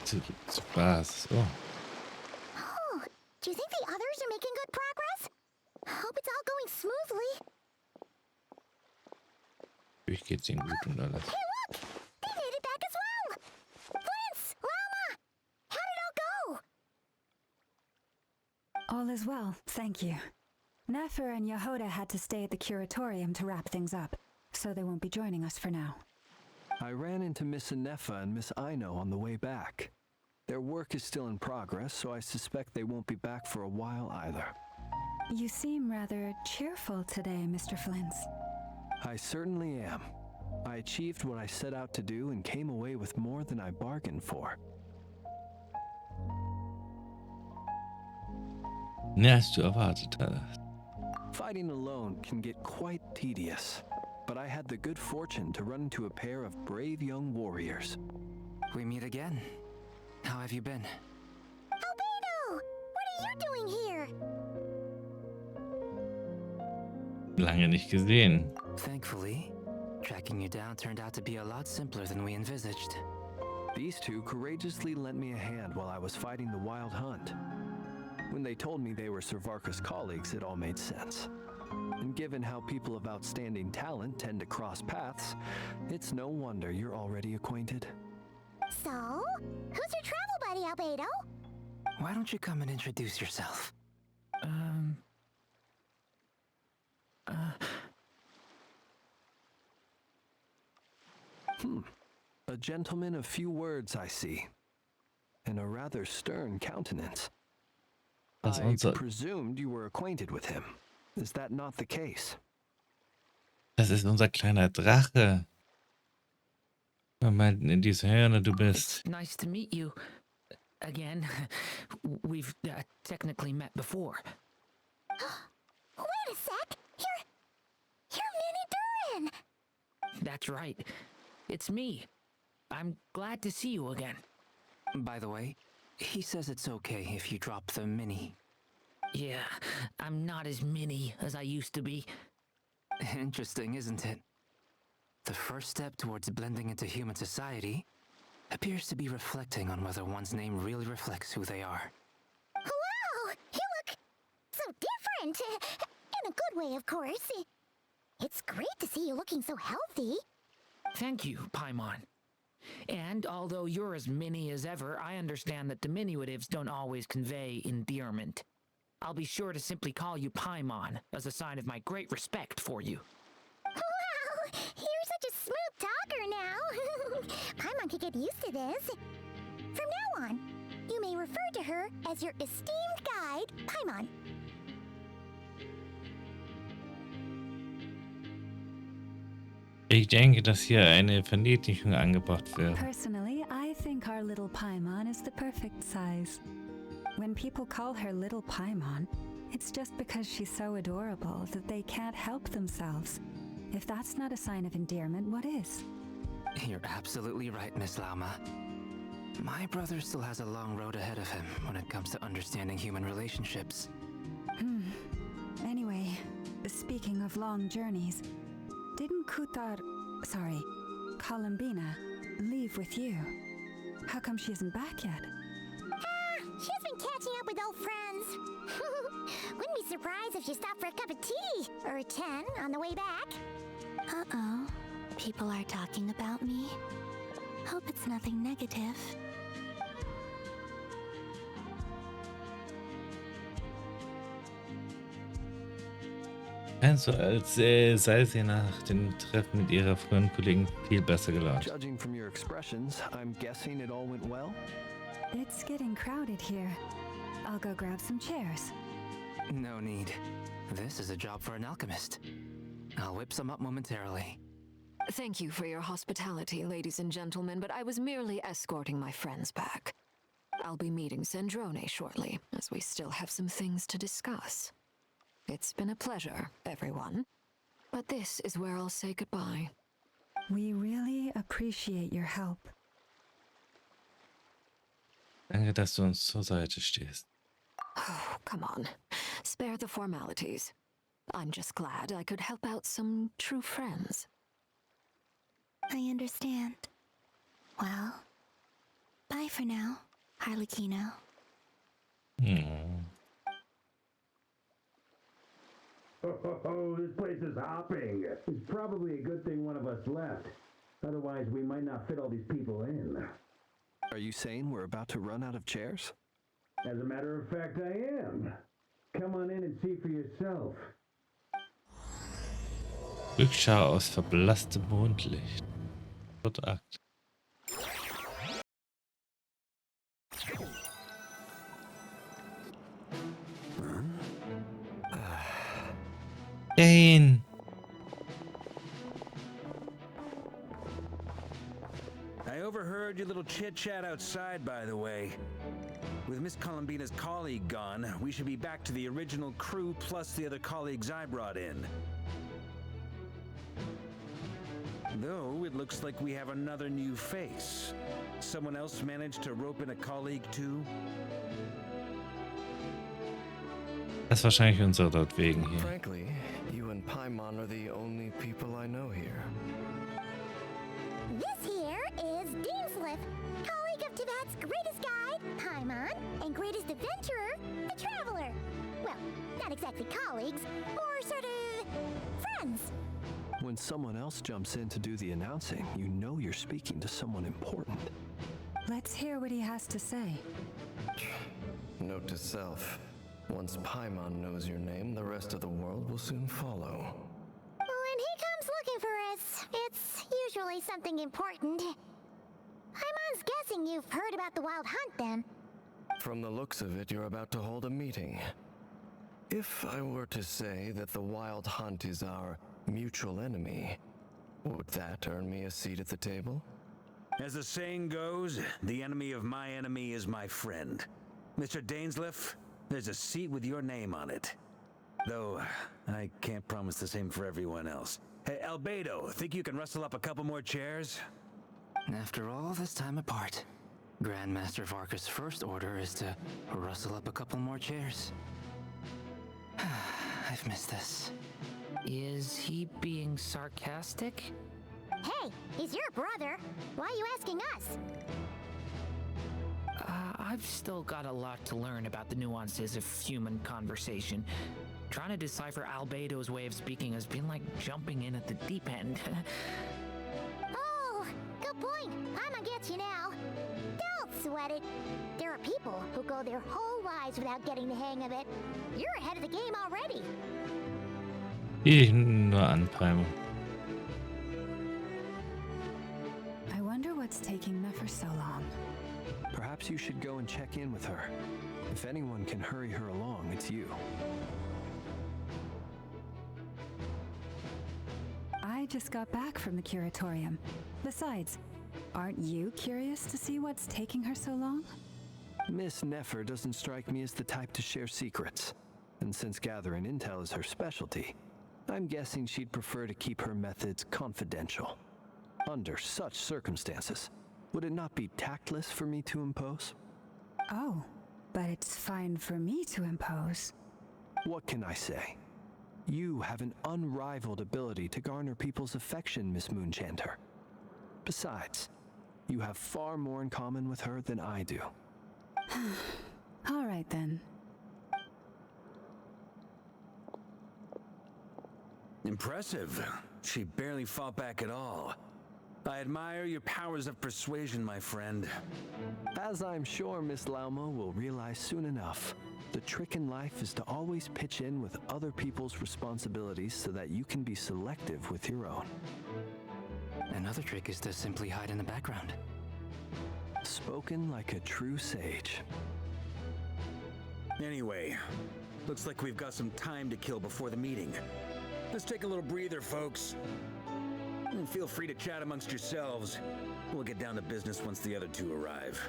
Zu Spaß. Oh, Oh, do you think the others are making good progress? Hope it's all going smoothly. natürlich geht's ihnen gut und alles. Hey, look! They made it back as well! Prince! Lama! How did it all go? All is well, thank you. Nefer and Yehoda had to stay at the curatorium to wrap things up, so they won't be joining us for now. I ran into Miss Nefa and Miss Eine on the way back. Their work is still in progress, so I suspect they won't be back for a while either. You seem rather cheerful today, Mr. Flintz. I certainly am. I achieved what I set out to do and came away with more than I bargained for. Mehr als du erwartet hast. Fighting alone can get quite tedious, but I had the good fortune to run into a pair of brave young warriors. We meet again. How have you been? Albedo! What are you doing here? Lange nicht gesehen. Thankfully, tracking you down turned out to be a lot simpler than we envisaged. These two courageously lent me a hand while I was fighting the wild hunt. When they told me they were Sir Varka's colleagues, it all made sense. And given how people of outstanding talent tend to cross paths, it's no wonder you're already acquainted. So, who's your travel buddy, Albedo? Why don't you come and introduce yourself? A gentleman of few words, I see. And a rather stern countenance. Das I unser, presumed you were acquainted with him. Is that not the case? das ist unser kleiner Drache. Wir meinten in diese Hörner, du bist. It's nice to meet you again. We've technically met before. Wait a sec! You're Mini Durin! That's right. It's me. I'm glad to see you again. By the way, he says it's okay if you drop the mini. Yeah, I'm not as mini as I used to be. Interesting, isn't it? The first step towards blending into human society appears to be reflecting on whether one's name really reflects who they are. Wow! You look so different! In a good way, of course. It's great to see you looking so healthy. Thank you, Paimon. And although you're as mini as ever, I understand that diminutives don't always convey endearment. I'll be sure to simply call you Paimon as a sign of my great respect for you. Wow! You're such a smooth talker now. Paimon could get used to this. From now on, you may refer to her as your esteemed guide, Paimon. Ich denke, dass hier eine Verniedlichung angebracht wird. Personally, I think our little Paimon is the perfect size. When people call her little Paimon, it's just because she's so adorable that they can't help themselves. If that's not a sign of endearment, what is? You're absolutely right, Miss Lama. My brother still has a long road ahead of him when it comes to understanding human relationships. Anyway, speaking of long journeys, didn't Columbina, leave with you? How come she isn't back yet? She's been catching up with old friends. Wouldn't be surprised if she stopped for a cup of tea or 10 on the way back. Uh-oh. People are talking about me. Hope it's nothing negative. Also, als sei sie nach dem Treffen mit ihrer früheren Kollegen viel besser gelaunt. Judging from your expressions, I'm guessing it all went well? It's getting crowded here. I'll go grab some chairs. No need. This is a job for an alchemist. I'll whip some up momentarily. Thank you for your hospitality, ladies and gentlemen, but I was merely escorting my friends back. I'll be meeting Sandrone shortly, as we still have some things to discuss. It's been a pleasure, everyone. But this is where I'll say goodbye. We really appreciate your help. Danke, dass du uns zur Seite stehst. Oh, come on. Spare the formalities. I'm just glad I could help out some true friends. I understand. Well, Bye for now, Harlequino. Hm. Oh, this place is hopping. It's probably a good thing one of us left. Otherwise, we might not fit all these people in. Are you saying we're about to run out of chairs? As a matter of fact, I am. Come on in and see for yourself. Rückschau aus verblasstem Mondlicht. 4. Akt. Dane! I overheard your little chit-chat outside, by the way. With Miss Columbina's colleague gone, we should be back to the original crew plus the other colleagues I brought in. Though, it looks like we have another new face. Someone else managed to rope in a colleague too? Das ist wahrscheinlich unsere dort wegen hier. Frankly, you and Paimon are the only people I know here. This here is Deansliff, colleague of Teyvat's greatest guide, Paimon, and greatest adventurer, the Traveler. Well, not exactly colleagues, or sort of friends. When someone else jumps in to do the announcing, you know you're speaking to someone important. Let's hear what he has to say. Note to self. Once Paimon knows your name, the rest of the world will soon follow. When he comes looking for us, it's usually something important. Paimon's guessing you've heard about the Wild Hunt, then. From the looks of it, you're about to hold a meeting. If I were to say that the Wild Hunt is our mutual enemy, would that earn me a seat at the table? As the saying goes, the enemy of my enemy is my friend. Mr. Dainsliff, there's a seat with your name on it. Though, I can't promise the same for everyone else. Hey, Albedo, think you can rustle up a couple more chairs? After all this time apart, Grandmaster Varka's first order is to rustle up a couple more chairs. I've missed this. Is he being sarcastic? Hey, he's your brother. Why are you asking us? I've still got a lot to learn about the nuances of human conversation. Trying to decipher Albedo's way of speaking has been like jumping in at the deep end. Oh, good point. Paimon gets you now. Don't sweat it. There are people who go their whole lives without getting the hang of it. You're ahead of the game already. Ich nur anpeimen. I wonder what's taking Nefer so long. Perhaps you should go and check in with her. If anyone can hurry her along, it's you. I just got back from the curatorium. Besides, aren't you curious to see what's taking her so long? Miss Nefer doesn't strike me as the type to share secrets. And since gathering intel is her specialty, I'm guessing she'd prefer to keep her methods confidential. Under such circumstances, would it not be tactless for me to impose? Oh, but it's fine for me to impose. What can I say? You have an unrivaled ability to garner people's affection, Miss Moonchanter. Besides, you have far more in common with her than I do. All right then. Impressive. She barely fought back at all. I admire your powers of persuasion, my friend. As I'm sure Miss Laumo will realize soon enough, the trick in life is to always pitch in with other people's responsibilities so that you can be selective with your own. Another trick is to simply hide in the background. Spoken like a true sage. Anyway, looks like we've got some time to kill before the meeting. Let's take a little breather, folks. And feel free to chat amongst yourselves. We'll get down to business once the other two arrive.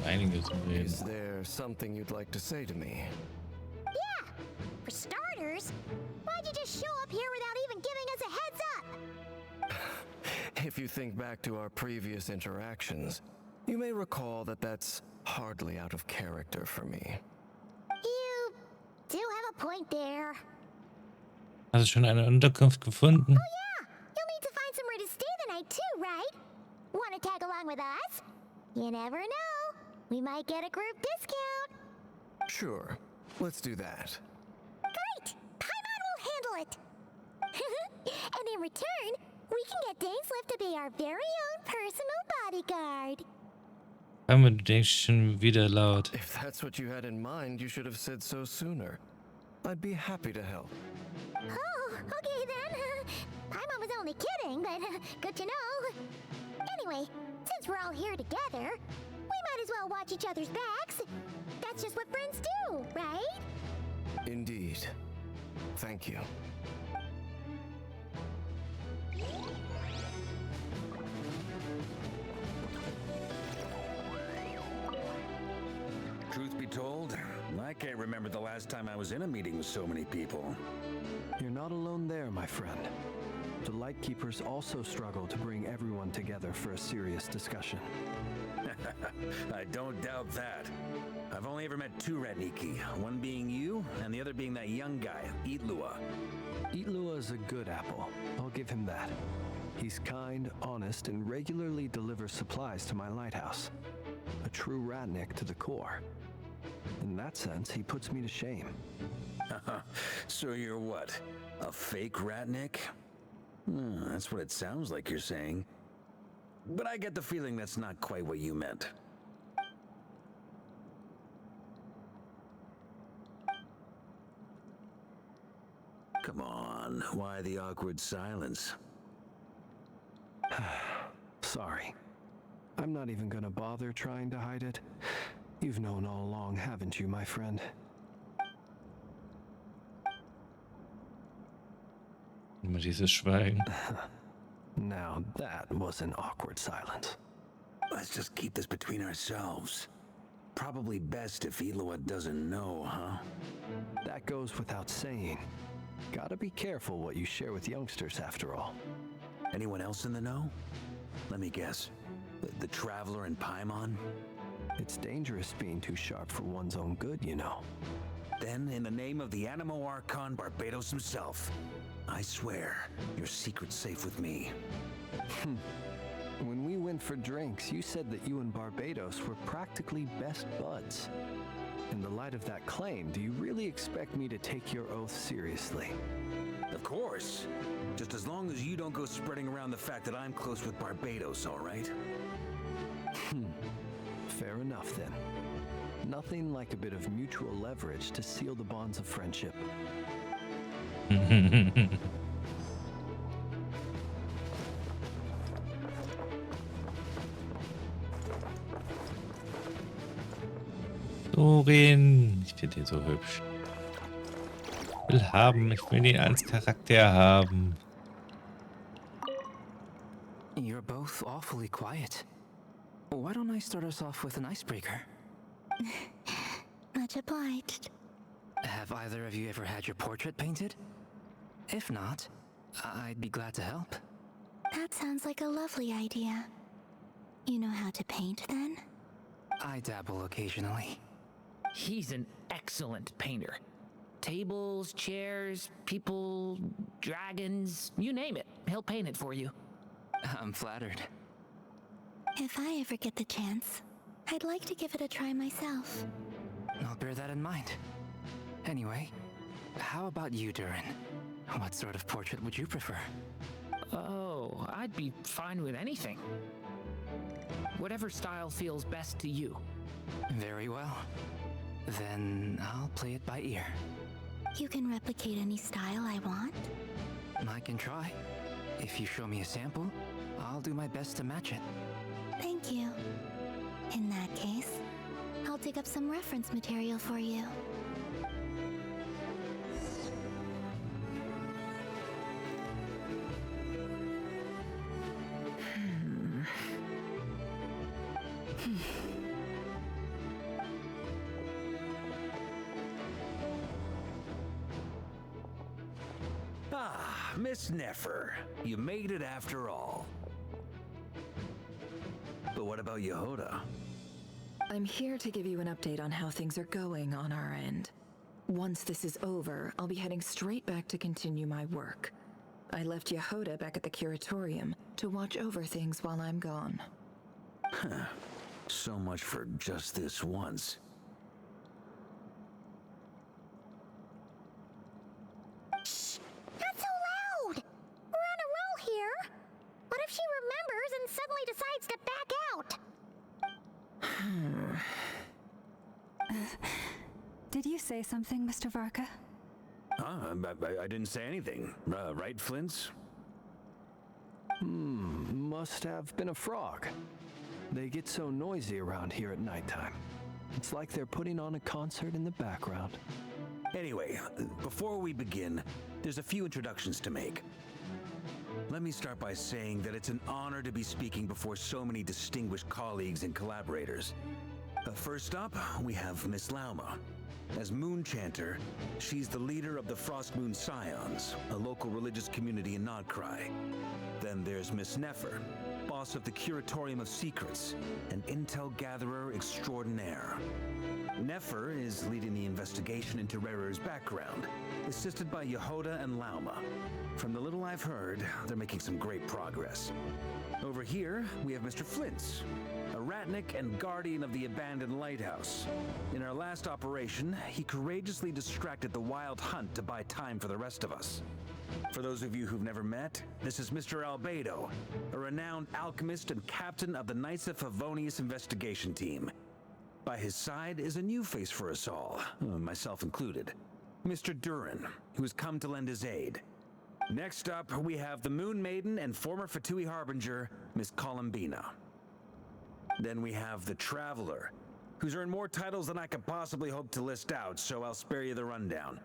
Einige zu reden. Is there something you'd like to say to me? Yeah, for starters, why'd you just show up here without even giving us a heads up? If you think back to our previous interactions, you may recall that that's hardly out of character for me. You do have a point there. Hast du schon eine Unterkunft gefunden? Oh yeah, you'll need to find somewhere to stay the night too, right? Want to tag along with us? You never know. We might get a group discount. Sure, let's do that. Great! Paimon will handle it. And in return, we can get Dainslift to be our very own personal bodyguard. Aber du denkst schon wieder laut. If that's what you had in mind, you should have said so sooner. I'd be happy to help. Oh, okay then. Paimon was only kidding, but good to know. Anyway, since we're all here together, we might as well watch each other's backs. That's just what friends do, right? Indeed. Thank you. Truth be told, I can't remember the last time I was in a meeting with so many people. You're not alone there, my friend. The Lightkeepers also struggle to bring everyone together for a serious discussion. I don't doubt that. I've only ever met two Ratniki, one being you, and the other being that young guy, Itlua. Itlua is a good apple, I'll give him that. He's kind, honest, and regularly delivers supplies to my lighthouse. A true Ratnik to the core. In that sense, he puts me to shame. So you're what? A fake Ratnik? That's what it sounds like you're saying. But I get the feeling that's not quite what you meant. Come on, why the awkward silence? Sorry. I'm not even gonna bother trying to hide it. You've known all along, haven't you, my friend? Immer dieses Schweigen. Now that was an awkward silence. Let's just keep this between ourselves. Probably best if Itlua doesn't know, huh? That goes without saying. Gotta be careful what you share with youngsters, after all. Anyone else in the know? Let me guess. The Traveler and Paimon? It's dangerous being too sharp for one's own good, you know. Then, in the name of the Animo Archon Barbados himself, I swear your secret's safe with me. When we went for drinks, you said that you and Barbados were practically best buds. In the light of that claim, do you really expect me to take your oath seriously? Of course. Just as long as you don't go spreading around the fact that I'm close with Barbados, all right? Fair enough, then. Nothing like a bit of mutual leverage to seal the bonds of friendship. Dorin, ich finde ihn so hübsch. Ich will ihn als Charakter haben. You're both awfully quiet. Why don't I start us off with an icebreaker? Much obliged. Have either of you ever had your portrait painted? If not, I'd be glad to help. That sounds like a lovely idea. You know how to paint, then? I dabble occasionally. He's an excellent painter. Tables, chairs, people, dragons, you name it. He'll paint it for you. I'm flattered. If I ever get the chance, I'd like to give it a try myself. I'll bear that in mind. Anyway, how about you, Durin? What sort of portrait would you prefer? Oh, I'd be fine with anything. Whatever style feels best to you. Very well. Then I'll play it by ear. You can replicate any style I want? I can try. If you show me a sample, I'll do my best to match it. Thank you. In that case, I'll dig up some reference material for you. Ah, Miss Nefer, you made it after all. what about Yehoda? I'm here to give you an update on how things are going on our end. Once this is over, I'll be heading straight back to continue my work. I left Yehoda back at the curatorium to watch over things while I'm gone. Huh. So much for just this once. Shh! Not so loud! We're on a roll here! What if she remembers and suddenly decides to back out? Did you say something, Mr. Varka? I didn't say anything. Right, Flints? Must have been a frog. They get so noisy around here at nighttime. It's like they're putting on a concert in the background. Anyway, before we begin, there's a few introductions to make. Let me start by saying that it's an honor to be speaking before so many distinguished colleagues and collaborators. First up, we have Miss Lauma. As Moon Chanter, she's the leader of the Frost Moon Scions, a local religious community in Nodcry. Then there's Miss Nefer, boss of the Curatorium of Secrets, an intel gatherer extraordinaire. Nefer is leading the investigation into Rerer's background, assisted by Yehoda and Lauma. From the little I've heard, they're making some great progress. Over here, we have Mr. Flints, a ratnik and guardian of the abandoned lighthouse. In our last operation, he courageously distracted the wild hunt to buy time for the rest of us. For those of you who've never met, this is Mr. Albedo, a renowned alchemist and captain of the Knights of Favonius investigation team. By his side is a new face for us all, myself included, Mr. Durin, who has come to lend his aid. Next up, we have the Moon Maiden and former Fatui Harbinger, Miss Columbina. Then we have the Traveler, who's earned more titles than I could possibly hope to list out, so I'll spare you the rundown.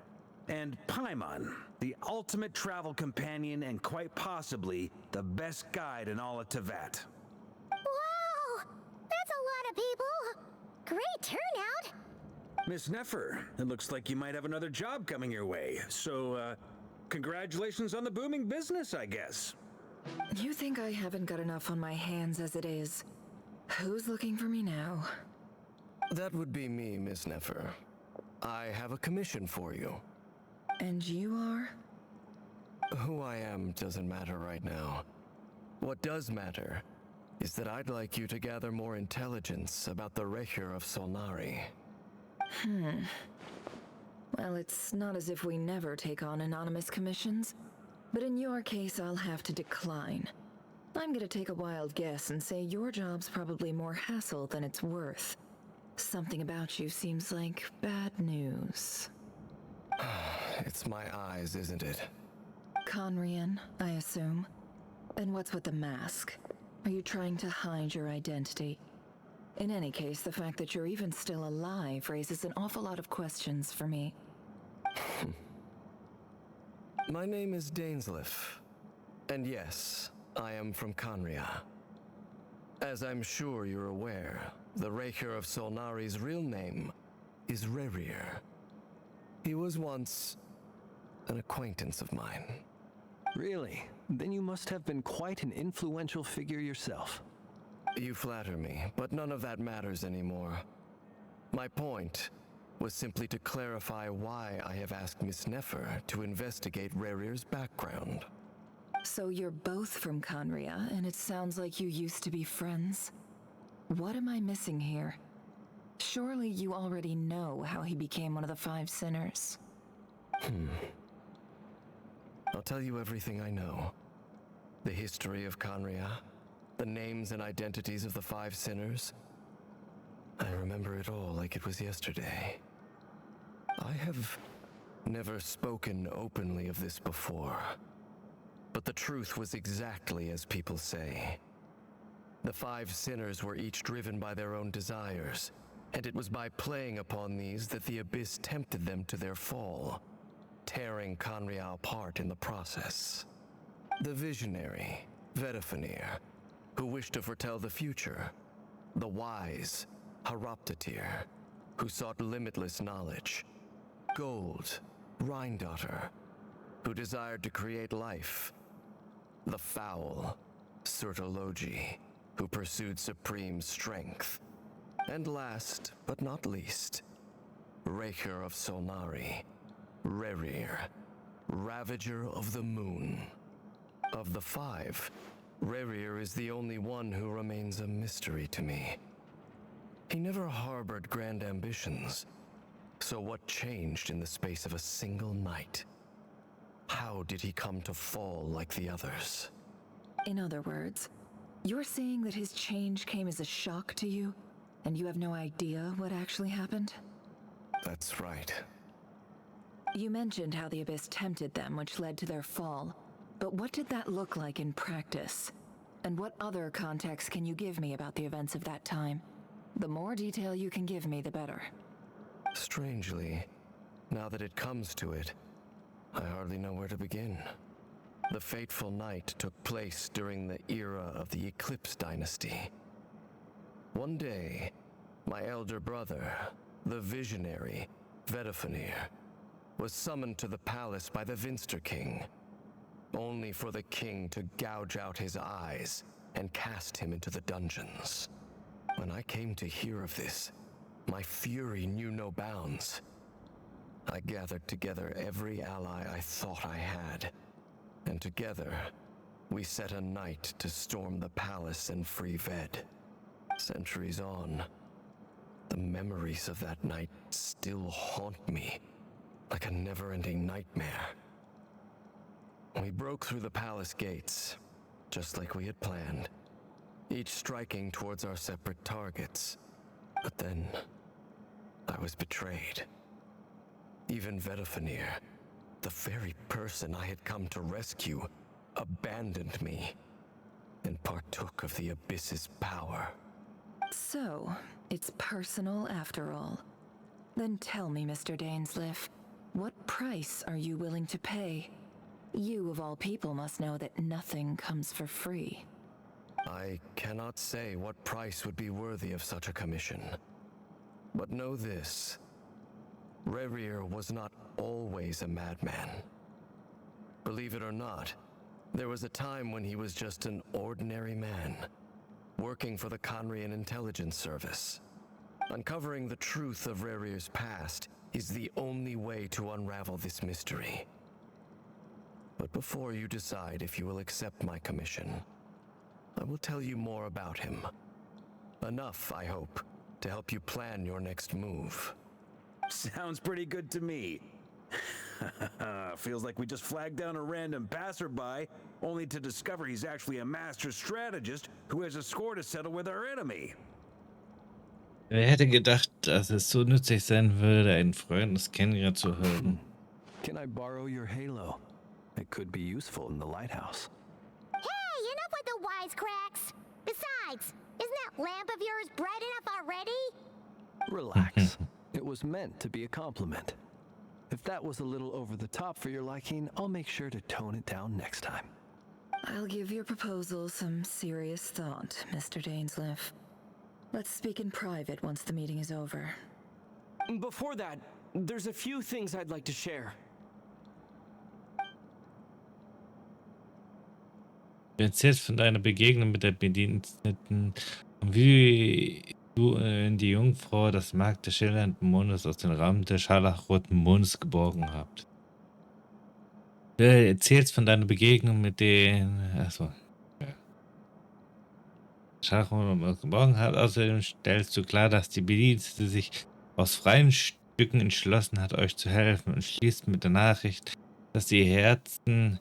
And Paimon, the ultimate travel companion and quite possibly the best guide in all of Teyvat. Wow! That's a lot of people! Great turnout! Miss Nefer, it looks like you might have another job coming your way, so, congratulations on the booming business, I guess. You think I haven't got enough on my hands as it is? Who's looking for me now? That would be me, Miss Nefer. I have a commission for you. And you are? Who I am doesn't matter right now. What does matter is that I'd like you to gather more intelligence about the Regier of Solnari. Well, it's not as if we never take on anonymous commissions, but in your case, I'll have to decline. I'm gonna take a wild guess and say your job's probably more hassle than it's worth. Something about you seems like bad news. It's my eyes, isn't it? Conrian, I assume. And what's with the mask? Are you trying to hide your identity? In any case, the fact that you're even still alive raises an awful lot of questions for me. My name is Dainsleif, and yes, I am from Conria. As I'm sure you're aware, the Regier of Solnari's real name is Regier. He was once an acquaintance of mine. Really? Then you must have been quite an influential figure yourself. You flatter me, but none of that matters anymore. My point was simply to clarify why I have asked Miss Nefer to investigate Rerier's background. So you're both from Conria, and it sounds like you used to be friends. What am I missing here? Surely you already know how he became one of the Five Sinners. I'll tell you everything I know. The history of Conria, the names and identities of the Five Sinners. I remember it all like it was yesterday. I have never spoken openly of this before, but the truth was exactly as people say. The Five Sinners were each driven by their own desires, and it was by playing upon these that the Abyss tempted them to their fall, tearing Conria apart in the process. The visionary, Vedafenir, who wished to foretell the future. The wise, Haroptatir, who sought limitless knowledge. Gold, Rheindotter, who desired to create life. The foul, Sertologi, who pursued supreme strength. And last, but not least, Raker of Solnari, Rerir, Ravager of the Moon. Of the five, Rerir is the only one who remains a mystery to me. He never harbored grand ambitions. So what changed in the space of a single night? How did he come to fall like the others? In other words, you're saying that his change came as a shock to you, and you have no idea what actually happened? That's right. You mentioned how the Abyss tempted them, which led to their fall. But what did that look like in practice? And what other context can you give me about the events of that time? The more detail you can give me, the better. Strangely, now that it comes to it, I hardly know where to begin. The fateful night took place during the era of the Eclipse Dynasty. One day, my elder brother, the visionary, Vedifenir, was summoned to the palace by the Vinster King, only for the king to gouge out his eyes and cast him into the dungeons. When I came to hear of this, my fury knew no bounds. I gathered together every ally I thought I had, and together, we set a night to storm the palace and free Ved. Centuries on, the memories of that night still haunt me like a never-ending nightmare. We broke through the palace gates, just like we had planned, each striking towards our separate targets. But then, I was betrayed. Even Vedifenir, the very person I had come to rescue, abandoned me and partook of the Abyss's power. So, it's personal after all. Then tell me, Mr. Dainsleif, what price are you willing to pay? You, of all people, must know that nothing comes for free. I cannot say what price would be worthy of such a commission. But know this. Rerir was not always a madman. Believe it or not, there was a time when he was just an ordinary man, working for the Conrian Intelligence Service. Uncovering the truth of Rerir's past is the only way to unravel this mystery. But before you decide if you will accept my commission, I will tell you more about him. Enough, I hope, to help you plan your next move. Sounds pretty good to me. Feels like we just flagged down a random passerby, only to discover he's actually a master strategist who has a score to settle with our enemy. Wer hätte gedacht, dass es so nützlich sein würde, einen Freund kennengelernt zu haben? Can I borrow your halo? It could be useful in the lighthouse. Hey, enough with the wisecracks! Besides, isn't that lamp of yours bright enough already? Relax. It was meant to be a compliment. If that was a little over the top for your liking, I'll make sure to tone it down next time. I'll give your proposal some serious thought, Mr. Dainsleif. Let's speak in private once the meeting is over. Before that, there's a few things I'd like to share. Du erzählst von deiner Begegnung mit der Bediensteten und wie du die Jungfrau das Mark des schillernden Mondes aus dem Rahmen des scharlachroten Mondes geborgen habt. Du erzählst von deiner Begegnung mit den... Achso. Ja. Scharlachroten Mondes geborgen habt. Außerdem stellst du klar, dass die Bedienstete sich aus freien Stücken entschlossen hat, euch zu helfen und schließt mit der Nachricht, dass die Herzen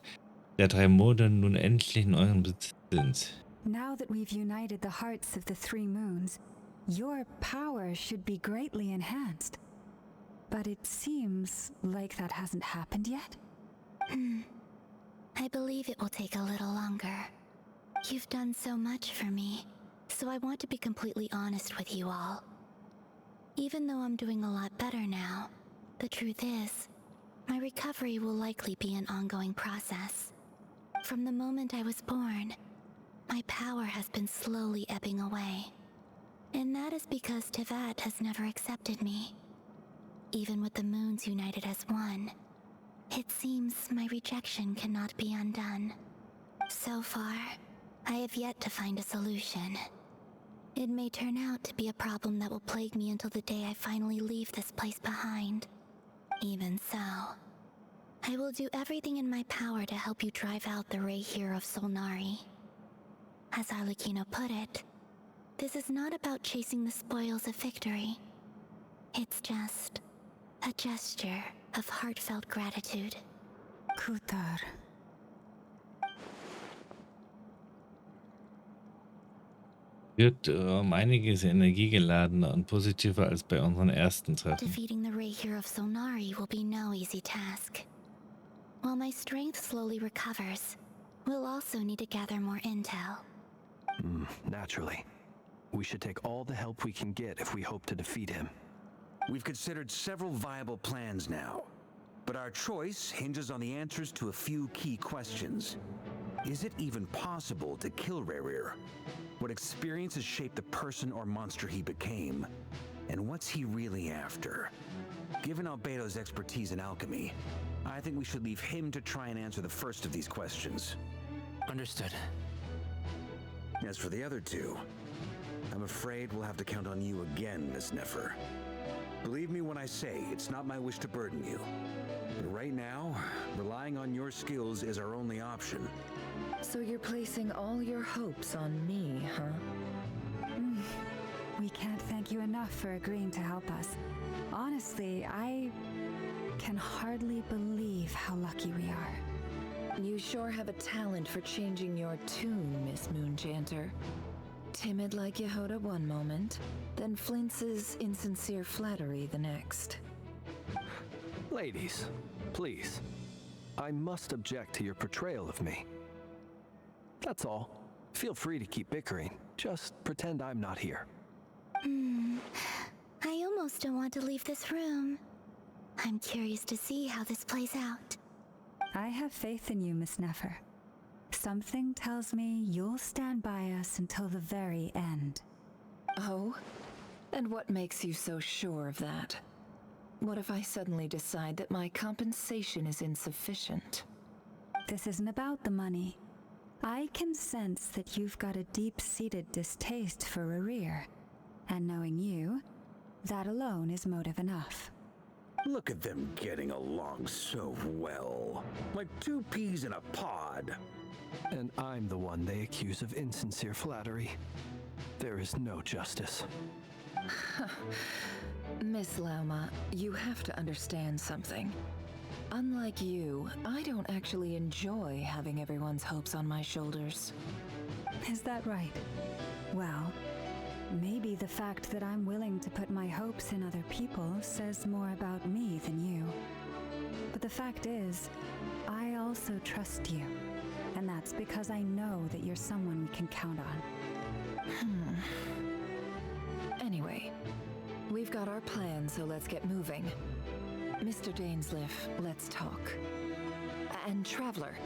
der drei Monde nun endlich in eurem Besitz sind. Now that we've united the hearts of the three moons, your power should be greatly enhanced. But it seems like that hasn't happened yet. I believe it will take a little longer. You've done so much for me, so I want to be completely honest with you all. Even though I'm doing a lot better now, the truth is, my recovery will likely be an ongoing process. From the moment I was born, my power has been slowly ebbing away. And that is because Teyvat has never accepted me. Even with the moons united as one, it seems my rejection cannot be undone. So far, I have yet to find a solution. It may turn out to be a problem that will plague me until the day I finally leave this place behind. Even so, I will do everything in my power to help you drive out the Regier of Solnari. As Arlecchino put it, this is not about chasing the spoils of victory. It's just a gesture of heartfelt gratitude. Kutar. Wird einiges energiegeladener und positiver als bei unseren ersten Treffen. Defeating the Regier of Solnari will be no easy task. While my strength slowly recovers, we'll also need to gather more intel. Naturally. We should take all the help we can get if we hope to defeat him. We've considered several viable plans now, but our choice hinges on the answers to a few key questions. Is it even possible to kill Regier? What experiences shaped the person or monster he became? And what's he really after? Given Albedo's expertise in alchemy, I think we should leave him to try and answer the first of these questions. Understood. As for the other two, I'm afraid we'll have to count on you again, Miss Nefer. Believe me when I say it's not my wish to burden you. But right now, relying on your skills is our only option. So you're placing all your hopes on me, huh? We can't thank you enough for agreeing to help us. Honestly, I can hardly believe how lucky we are. You sure have a talent for changing your tune, Miss Moonchanter. Timid like Yehoda one moment, then flinches insincere flattery the next. Ladies, please. I must object to your portrayal of me. That's all. Feel free to keep bickering. Just pretend I'm not here. I almost don't want to leave this room. I'm curious to see how this plays out. I have faith in you, Miss Nefer. Something tells me you'll stand by us until the very end. Oh? And what makes you so sure of that? What if I suddenly decide that my compensation is insufficient? This isn't about the money. I can sense that you've got a deep-seated distaste for Regier. And knowing you, that alone is motive enough. Look at them getting along so well. Like two peas in a pod. And I'm the one they accuse of insincere flattery. There is no justice. Miss Lauma, you have to understand something. Unlike you, I don't actually enjoy having everyone's hopes on my shoulders. Is that right? Well, maybe the fact that I'm willing to put my hopes in other people says more about me than you. But the fact is, I also trust you. And that's because I know that you're someone we can count on. Anyway, we've got our plan, so let's get moving. Mr. Dainsliff, let's talk. And Traveler,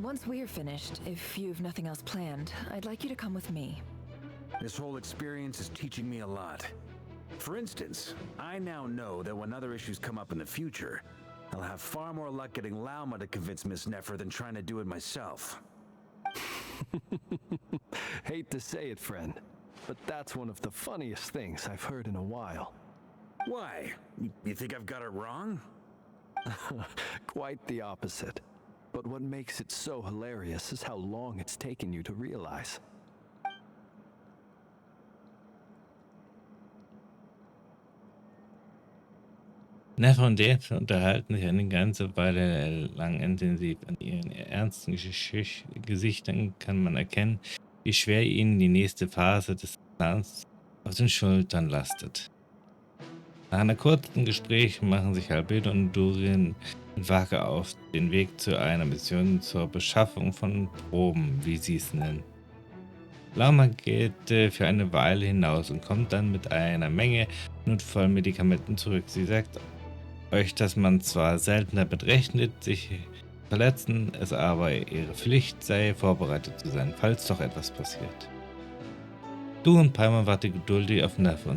once we're finished, if you've nothing else planned, I'd like you to come with me. This whole experience is teaching me a lot. For instance, I now know that when other issues come up in the future, I'll have far more luck getting Lauma to convince Miss Nefer than trying to do it myself. Hate to say it, friend, but that's one of the funniest things I've heard in a while. Why? You think I've got it wrong? Quite the opposite. But what makes it so hilarious is how long it's taken you to realize. Nefer und Dave unterhalten sich eine ganze Weile lang intensiv. An ihren ernsten Gesichtern kann man erkennen, wie schwer ihnen die nächste Phase des Plans auf den Schultern lastet. Nach einer kurzen Gespräch machen sich Albedo und Durian mit Wake auf den Weg zu einer Mission zur Beschaffung von Proben, wie sie es nennen. Lauma geht für eine Weile hinaus und kommt dann mit einer Menge Notfallmedikamenten zurück. Sie sagt euch, dass man zwar selten damit rechnet, sich zu verletzen, es aber ihre Pflicht sei, vorbereitet zu sein, falls doch etwas passiert. Du und Paimon wartet geduldig auf Nefer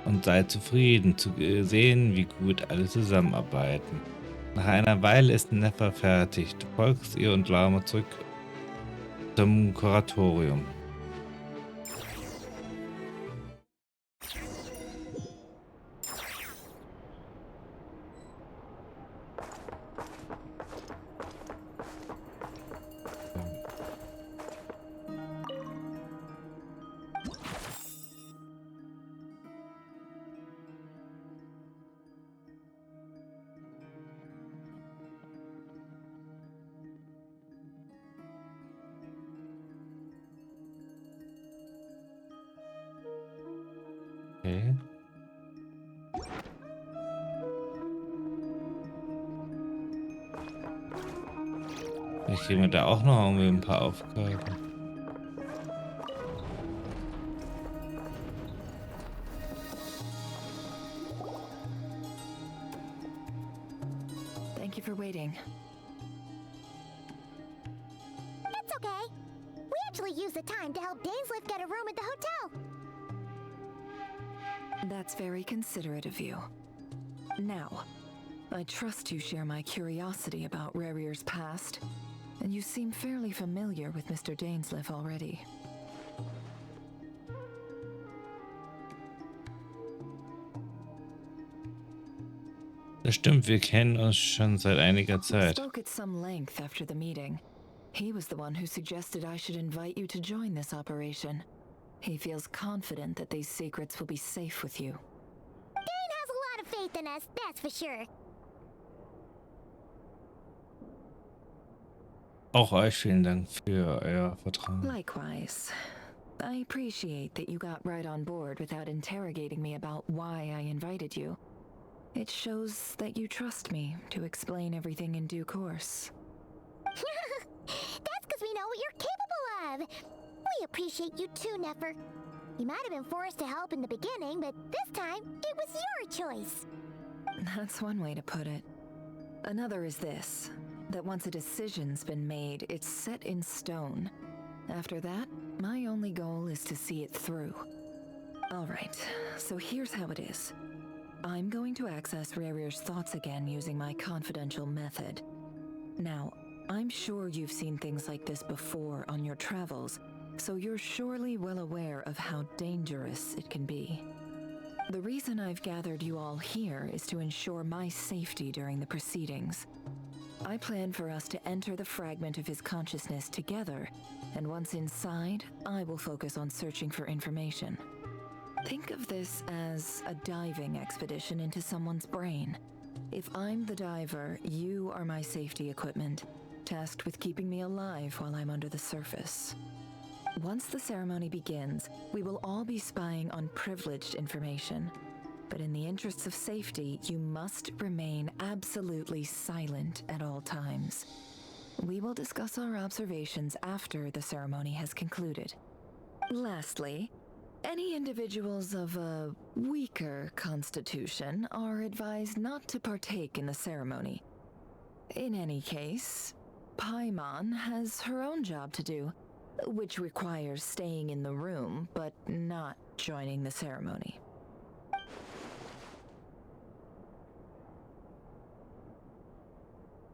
und seid zufrieden zu sehen, wie gut alle zusammenarbeiten. Nach einer Weile ist Nefer fertig. Du folgst ihr und Lauma zurück zum Kuratorium. Okay. Ich kriege mir da auch noch irgendwie ein paar Aufgaben. Thank you for waiting. It's okay. We actually used the time to help Dainslift get a room at the hotel. That's very considerate of you. Now, I trust you share my curiosity about Rarier's past, and you seem fairly familiar with Mr. Dainsliff already. Das stimmt, wir kennen uns schon seit einiger We Zeit. spoke at some length after the meeting. He was the one who suggested I should invite you to join this operation. He feels confident that these secrets will be safe with you. Dane has a lot of faith in us, that's for sure. Auch euch vielen Dank für euer Vertrauen. Likewise. I appreciate that you got right on board without interrogating me about why I invited you. It shows that you trust me to explain everything in due course. That's because we know what you're capable of. We appreciate you too, Nefer. You might have been forced to help in the beginning, but this time, it was your choice. That's one way to put it. Another is this, that once a decision's been made, it's set in stone. After that, my only goal is to see it through. Alright, so here's how it is. I'm going to access Rarier's thoughts again using my confidential method. Now, I'm sure you've seen things like this before on your travels, so you're surely well aware of how dangerous it can be. The reason I've gathered you all here is to ensure my safety during the proceedings. I plan for us to enter the fragment of his consciousness together, and once inside, I will focus on searching for information. Think of this as a diving expedition into someone's brain. If I'm the diver, you are my safety equipment, tasked with keeping me alive while I'm under the surface. Once the ceremony begins, we will all be spying on privileged information. But in the interests of safety, you must remain absolutely silent at all times. We will discuss our observations after the ceremony has concluded. Lastly, any individuals of a weaker constitution are advised not to partake in the ceremony. In any case, Paimon has her own job to do, which requires staying in the room but not joining the ceremony.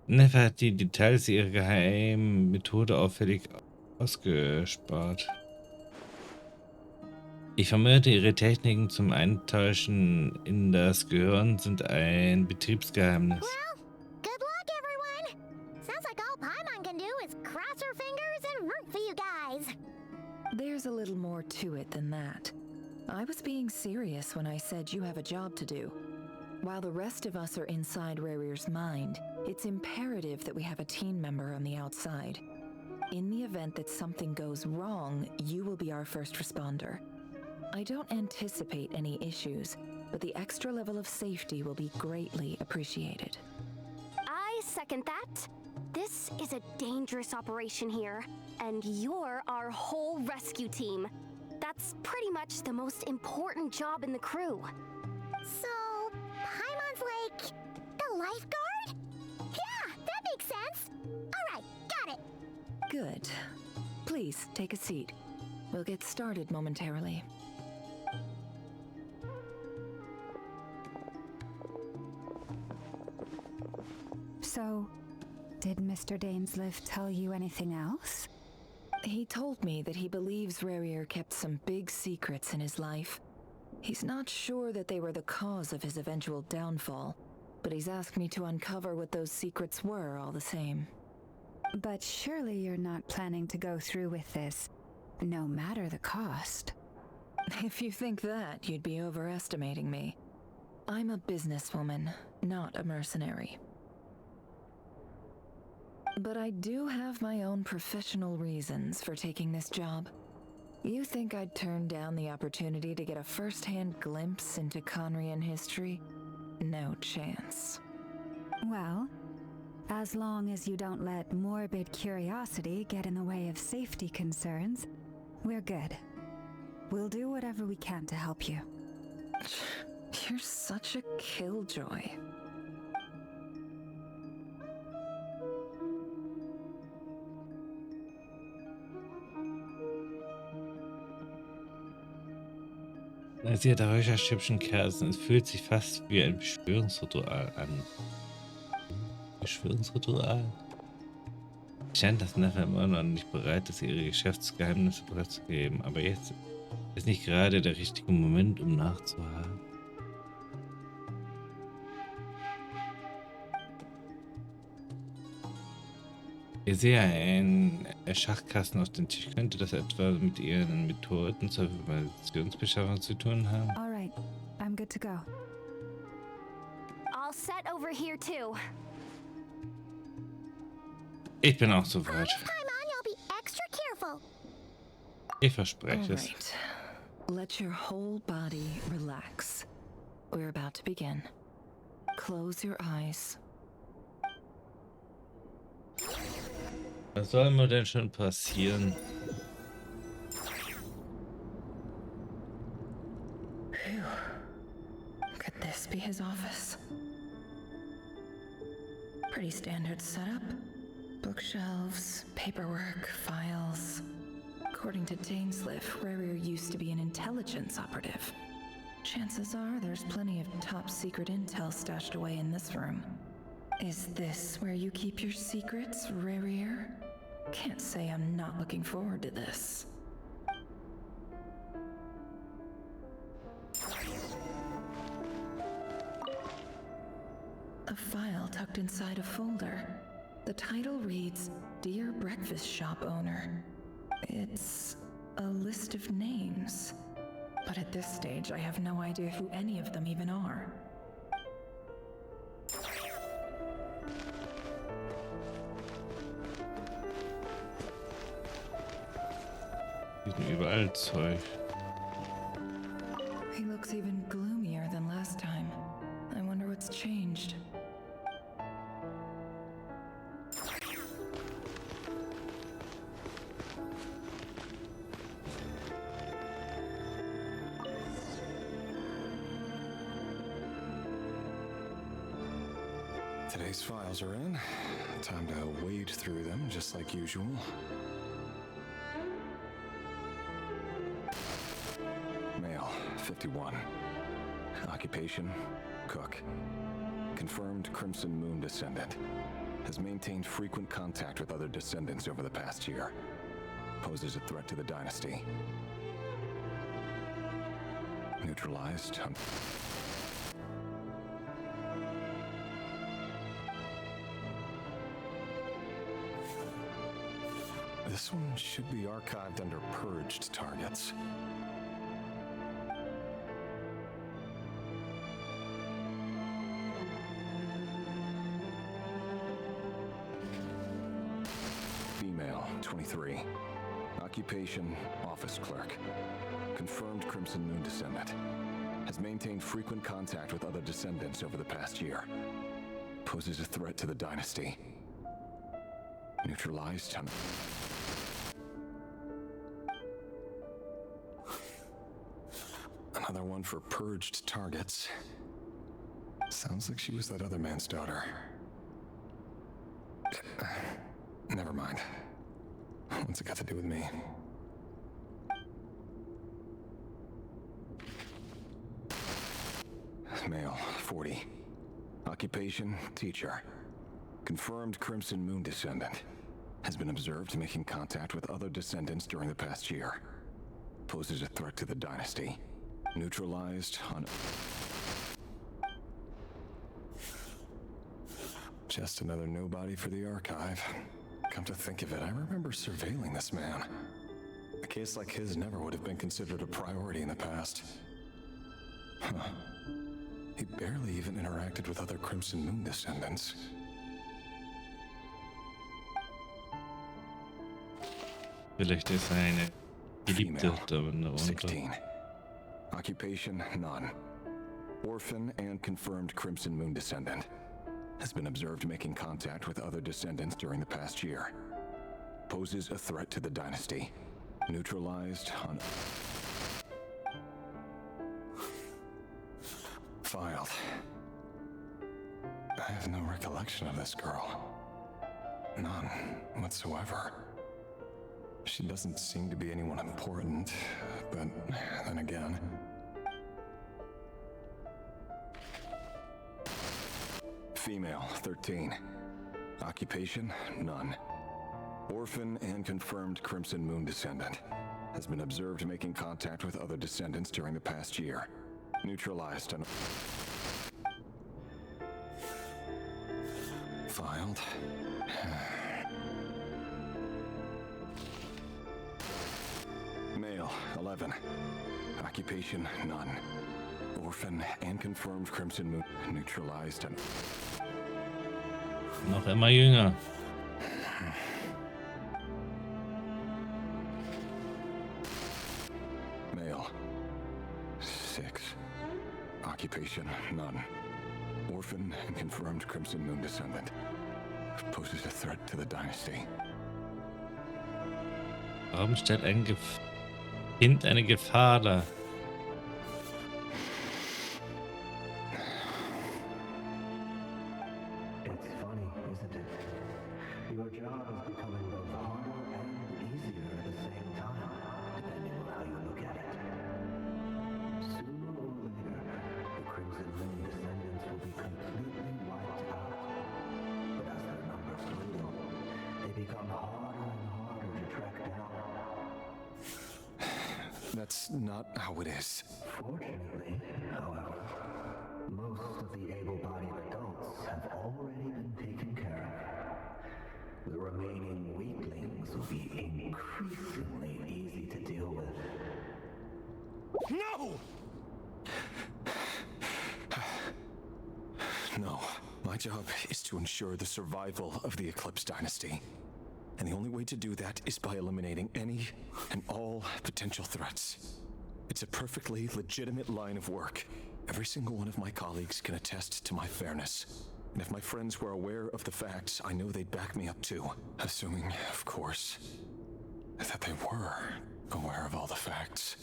Nefer hat die Details ihrer geheimen Methode auffällig ausgespart. Ich vermute, ihre Techniken zum Eintäuschen in das Gehirn sind ein Betriebsgeheimnis. Well, good luck, everyone. Sounds like all Paimon can do is cross her fingers and root for you guys. There's a little more to it than that. I was being serious when I said you have a job to do. While the rest of us are inside Rarier's mind, it's imperative that we have a team member on the outside. In the event that something goes wrong, you will be our first responder. I don't anticipate any issues, but the extra level of safety will be greatly appreciated. I second that. This is a dangerous operation here, and you're our whole rescue team. That's pretty much the most important job in the crew. So, Paimon's like the lifeguard? Yeah, that makes sense. All right, got it. Good. Please, take a seat. We'll get started momentarily. So, did Mr. Dainsliff tell you anything else? He told me that he believes Regier kept some big secrets in his life. He's not sure that they were the cause of his eventual downfall, but he's asked me to uncover what those secrets were all the same. But surely you're not planning to go through with this, no matter the cost. If you think that, you'd be overestimating me. I'm a businesswoman, not a mercenary. But I do have my own professional reasons for taking this job. You think I'd turn down the opportunity to get a first-hand glimpse into Conrian history? No chance. Well, as long as you don't let morbid curiosity get in the way of safety concerns, we're good. We'll do whatever we can to help you. You're such a killjoy. Sie hat Räucherstäbchen Kerzen. Es fühlt sich fast wie ein Beschwörungsritual an. Beschwörungsritual? Scheint, dass Neffe immer noch nicht bereit ist, ihre Geschäftsgeheimnisse preiszugeben. Aber jetzt ist nicht gerade der richtige Moment, um nachzuhaken. Ich sehe einen Schachkasten auf dem Tisch. Könnte das etwa mit Ihren Methoden zur Informationsbeschaffung zu tun haben? All right, I'm good to go. All set over here too. Ich bin auch soweit. Next time on, you'll be extra careful. Ich verspreche es. Right. Let your whole body relax. We're about to begin. Close your eyes. Was soll mir denn schon passieren? Phew. Could this be his office? Pretty standard setup. Bookshelves, paperwork, files. According to Dainsliff, Regier used to be an intelligence operative. Chances are there's plenty of top secret intel stashed away in this room. Is this where you keep your secrets, Regier? Can't say I'm not looking forward to this. A file tucked inside a folder. The title reads, Dear Breakfast Shop Owner. It's a list of names. But at this stage, I have no idea who any of them even are. Hier sind überall Zeug. He looks even gloomier than last time. I wonder what's changed. Today's files are in. Time to wade through them just like usual. Male, 51. Occupation, cook. Confirmed Crimson Moon descendant. Has maintained frequent contact with other descendants over the past year. Poses a threat to the dynasty. Neutralized. This one should be archived under purged targets. Female, 23. Occupation, office clerk. Confirmed Crimson Moon descendant. Has maintained frequent contact with other descendants over the past year. Poses a threat to the dynasty. Neutralized. Another one for purged targets. Sounds like she was that other man's daughter. Never mind. What's it got to do with me? Male, 40. Occupation, teacher. Confirmed Crimson Moon descendant. has been observed making contact with other descendants during the past year. Poses a threat to the dynasty. Neutralized on... Just another nobody for the archive. Come to think of it, I remember surveilling this man. A case like his never would have been considered a priority in the past. Huh. He barely even interacted with other Crimson Moon descendants. Vielleicht ist er eine Geliebte da unter. 16. Occupation, none. Orphan and confirmed Crimson Moon descendant. Has been observed making contact with other descendants during the past year. Poses a threat to the dynasty. Neutralized on... Filed. I have no recollection of this girl. None whatsoever. She doesn't seem to be anyone important, but then again... Female, 13. Occupation, none. Orphan and confirmed Crimson Moon descendant. Has been observed making contact with other descendants during the past year. Neutralized on... Filed. Male, 11. Occupation, none. Orphan and confirmed Crimson Moon neutralized and... Noch immer jünger. Male, 6. Occupation, none. Orphan and confirmed Crimson Moon descendant. Poses a threat to the dynasty. Warum stellt ein Kind eine Gefahr dar? It's funny, isn't it? Your job is becoming both harder and easier at the same time, depending on how you look at it. Sooner or later, the Crimson Moon descendants will be completely wiped out. But as their numbers dwindle, they become harder and harder to track down. That's not how it is. Fortunately, however, most of the able-bodied adults have already been taken care of. The remaining weaklings will be increasingly easy to deal with. No! No. My job is to ensure the survival of the Eclipse Dynasty. And the only way to do that is by eliminating any and all potential threats. It's a perfectly legitimate line of work. Every single one of my colleagues can attest to my fairness. And if my friends were aware of the facts, I know they'd back me up too. Assuming, of course, that they were aware of all the facts.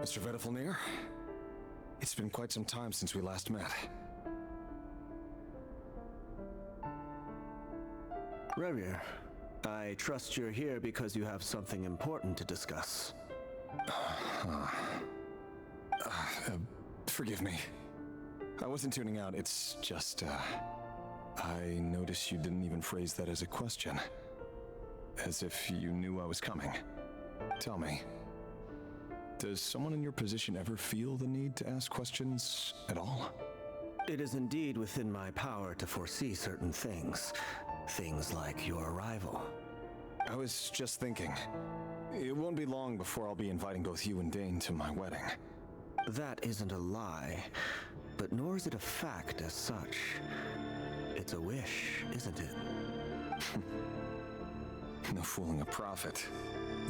Mr. Vedelflnir, it's been quite some time since we last met. Regier, I trust you're here because you have something important to discuss. Forgive me. I wasn't tuning out, it's just, I noticed you didn't even phrase that as a question. As if you knew I was coming. Tell me, does someone in your position ever feel the need to ask questions at all? It is indeed within my power to foresee certain things. Things like your arrival. I was just thinking, it won't be long before I'll be inviting both you and Dane to my wedding. That isn't a lie, but nor is it a fact as such. It's a wish, isn't it? No fooling a prophet,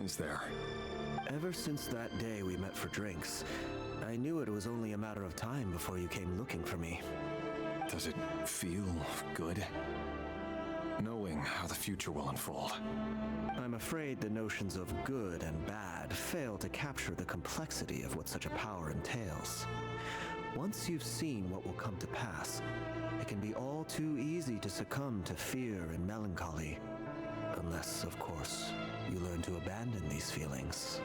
is there? Ever since that day we met for drinks, I knew it was only a matter of time before you came looking for me. Does it feel good? Knowing how the future will unfold. I'm afraid the notions of good and bad fail to capture the complexity of what such a power entails. Once you've seen what will come to pass, it can be all too easy to succumb to fear and melancholy. Unless, of course, you learn to abandon these feelings.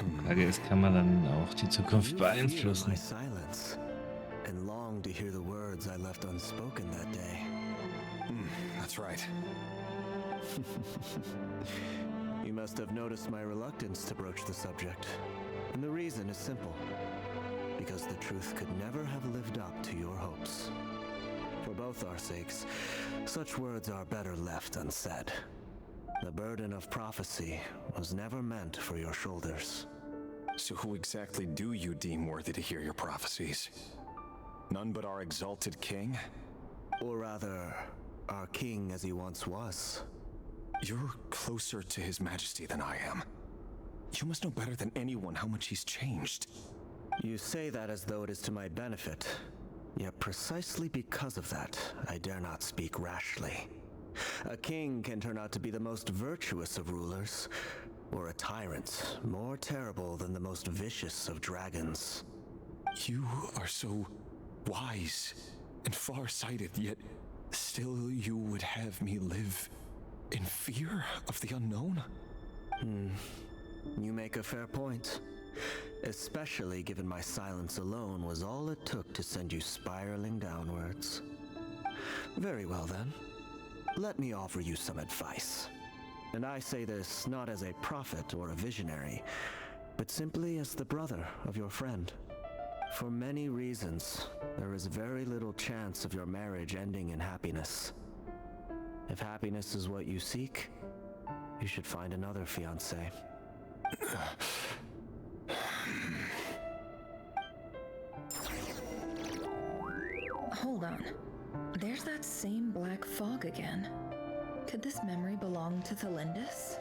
Die Frage ist, kann man dann auch die Zukunft You feel beeinflussen? my silence and long to hear the words I left unspoken that day. That's right. You must have noticed my reluctance to broach the subject. And the reason is simple. Because the truth could never have lived up to your hopes. For both our sakes, such words are better left unsaid. The burden of prophecy was never meant for your shoulders. So who exactly do you deem worthy to hear your prophecies? None but our exalted king? Or rather, our king as he once was. You're closer to his majesty than I am. You must know better than anyone how much he's changed. You say that as though it is to my benefit. Yet precisely because of that, I dare not speak rashly. A king can turn out to be the most virtuous of rulers, or a tyrant more terrible than the most vicious of dragons. You are so wise and far-sighted, yet still you would have me live in fear of the unknown? You make a fair point. Especially given my silence alone was all it took to send you spiraling downwards. Very well then. Let me offer you some advice. And I say this not as a prophet or a visionary, but simply as the brother of your friend. For many reasons, there is very little chance of your marriage ending in happiness. If happiness is what you seek, you should find another fiancé. Hold on. There's that same black fog again. Could this memory belong to Thelindis?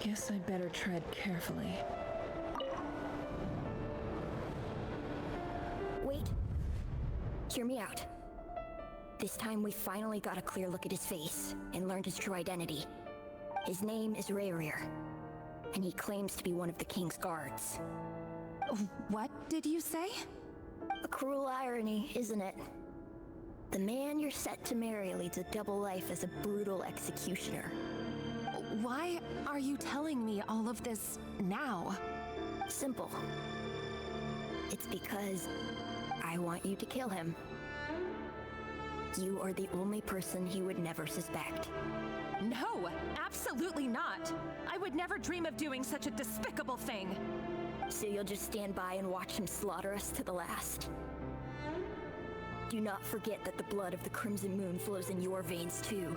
Guess I'd better tread carefully. Wait. Hear me out. This time we finally got a clear look at his face and learned his true identity. His name is Regieren, and he claims to be one of the king's guards. What did you say? A cruel irony, isn't it? The man you're set to marry leads a double life as a brutal executioner. Why are you telling me all of this now? Simple. It's because I want you to kill him. You are the only person he would never suspect. No, absolutely not. I would never dream of doing such a despicable thing. So you'll just stand by and watch him slaughter us to the last? Do not forget that the blood of the Crimson Moon flows in your veins too.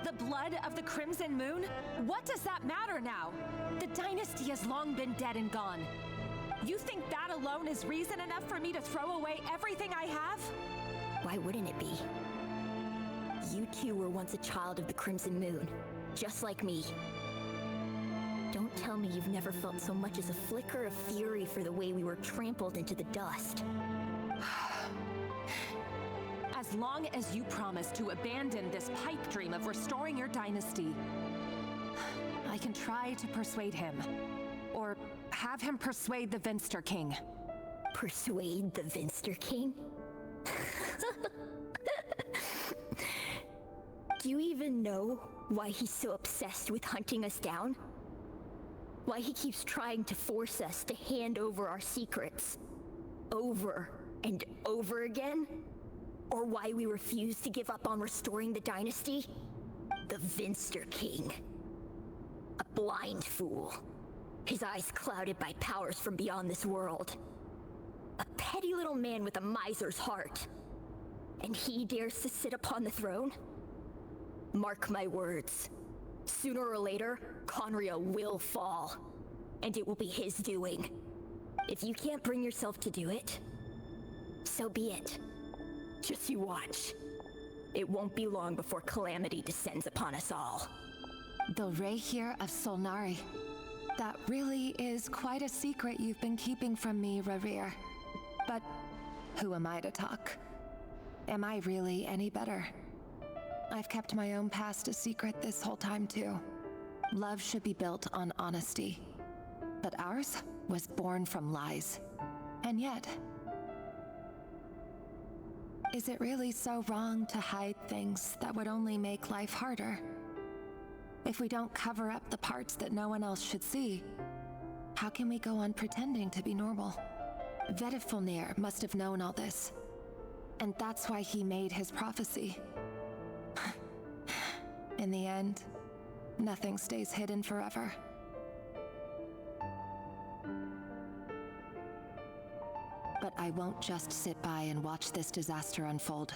The blood of the Crimson Moon? What does that matter now? The dynasty has long been dead and gone. You think that alone is reason enough for me to throw away everything I have? Why wouldn't it be? You two were once a child of the Crimson Moon, just like me. Don't tell me you've never felt so much as a flicker of fury for the way we were trampled into the dust. As long as you promise to abandon this pipe dream of restoring your dynasty, I can try to persuade him. Or have him persuade the Vinster King. Persuade the Vinster King? Do you even know why he's so obsessed with hunting us down? Why he keeps trying to force us to hand over our secrets over and over again? Or why we refuse to give up on restoring the dynasty? The Vinster King. A blind fool. His eyes clouded by powers from beyond this world. A petty little man with a miser's heart. And he dares to sit upon the throne? Mark my words. Sooner or later, Conria will fall. And it will be his doing. If you can't bring yourself to do it, so be it. Just you watch. It won't be long before calamity descends upon us all. The Regieren of Solnari. That really is quite a secret you've been keeping from me, Regieren. But who am I to talk? Am I really any better? I've kept my own past a secret this whole time too. Love should be built on honesty. But ours was born from lies. And yet, is it really so wrong to hide things that would only make life harder? If we don't cover up the parts that no one else should see, how can we go on pretending to be normal? Vedifulnir must have known all this. And that's why he made his prophecy. In the end, nothing stays hidden forever. But I won't just sit by and watch this disaster unfold.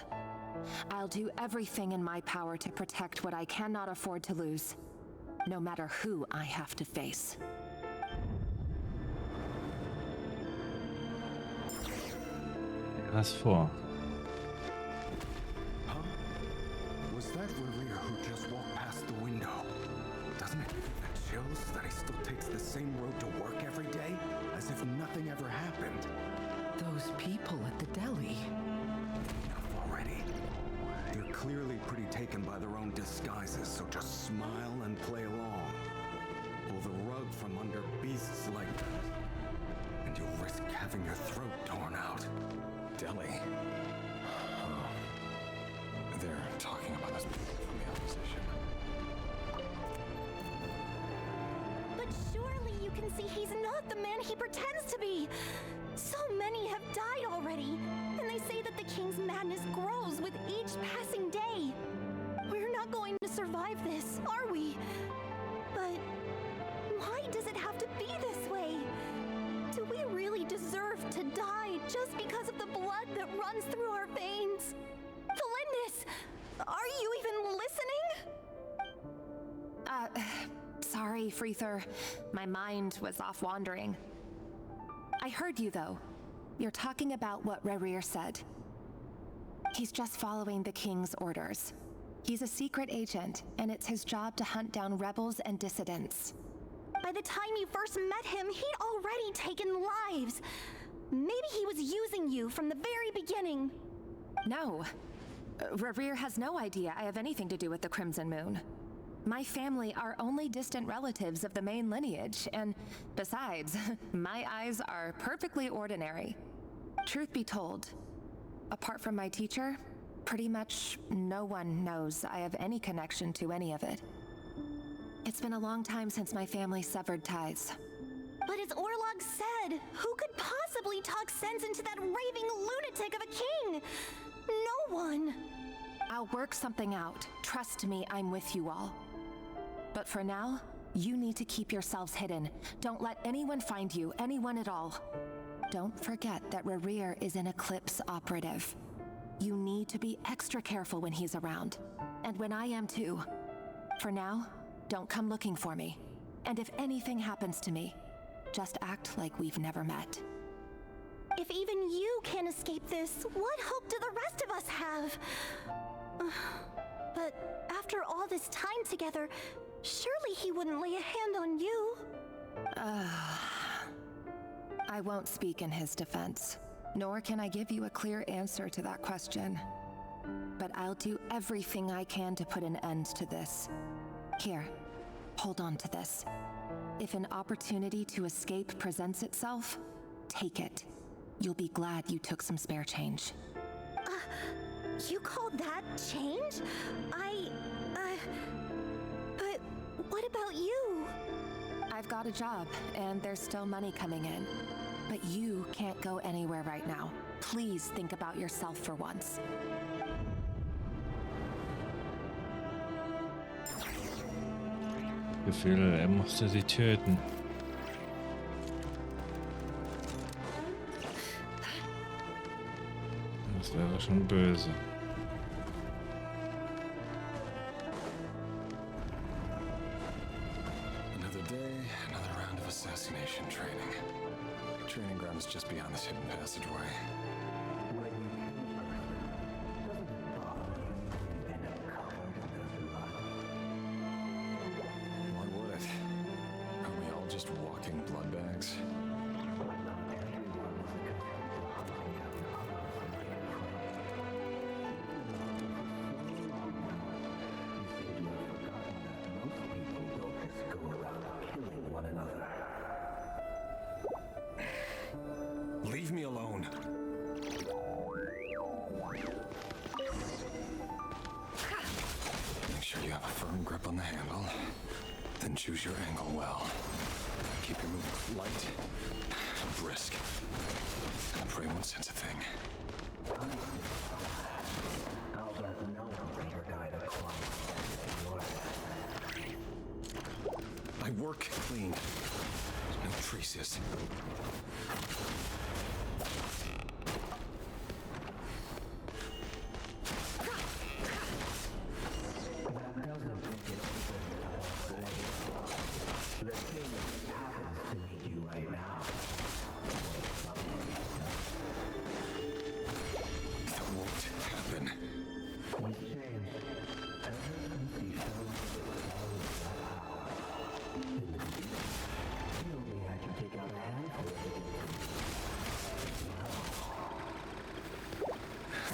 I'll do everything in my power to protect what I cannot afford to lose, no matter who I have to face. Was vor? Huh? Was that Regier who just walked past the window? Doesn't it give you the chills that he still takes the same road to work every day? As if nothing ever happened. Those people at the deli. Enough already. They're clearly pretty taken by their own disguises, so just smile and play along. Pull the rug from under beasts like that, and you'll risk having your throat torn out. Deli. Oh. They're talking about us from the opposition. But surely you can see he's not the man he pretends to be. So many have died already, and they say that the king's madness grows with each passing day. We're not going to survive this, are we? But why does it have to be this way? Do we really deserve to die just because of the blood that runs through our veins? Felindis, are you even listening? Sorry, Freether. My mind was off wandering. I heard you, though. You're talking about what Regier said. He's just following the king's orders. He's a secret agent, and it's his job to hunt down rebels and dissidents. By the time you first met him, he'd already taken lives. Maybe he was using you from the very beginning. No. Regier has no idea I have anything to do with the Crimson Moon. My family are only distant relatives of the main lineage, and besides, my eyes are perfectly ordinary. Truth be told, apart from my teacher, pretty much no one knows I have any connection to any of it. It's been a long time since my family severed ties. But as Orlog said, who could possibly talk sense into that raving lunatic of a king? No one. I'll work something out. Trust me, I'm with you all. But for now, you need to keep yourselves hidden. Don't let anyone find you, anyone at all. Don't forget that Regier is an Eclipse operative. You need to be extra careful when he's around. And when I am too. For now, don't come looking for me. And if anything happens to me, just act like we've never met. If even you can't escape this, what hope do the rest of us have? But after all this time together, surely he wouldn't lay a hand on you. I won't speak in his defense, nor can I give you a clear answer to that question. But I'll do everything I can to put an end to this. Here, hold on to this. If an opportunity to escape presents itself, take it. You'll be glad you took some spare change. You call that change? But what about you? I've got a job, and there's still money coming in. But you can't go anywhere right now. Please think about yourself for once. Gefühl, musste sie töten. Das wäre schon böse. Another day, another round of assassination training. Training ground is just beyond this hidden passageway. Why would it? Are we all just walking blood bags? grip on the handle, then choose your angle well. Keep your movements light and brisk. And pray won't sense a thing. I work clean. No traces.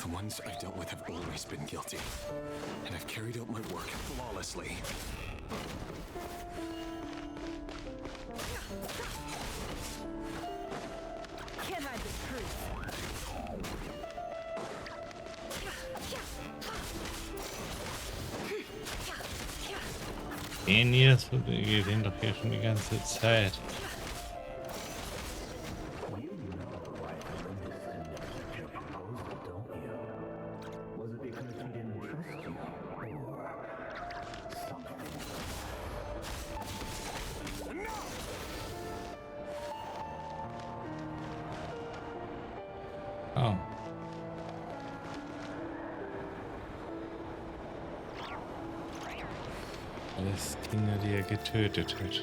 The ones I've dealt with have always been guilty, and I've carried out my work flawlessly. Can't hide the truth. Den hier, das geht den doch hier schon die ganze Zeit. Oh. Alles Kinder, die er getötet hat.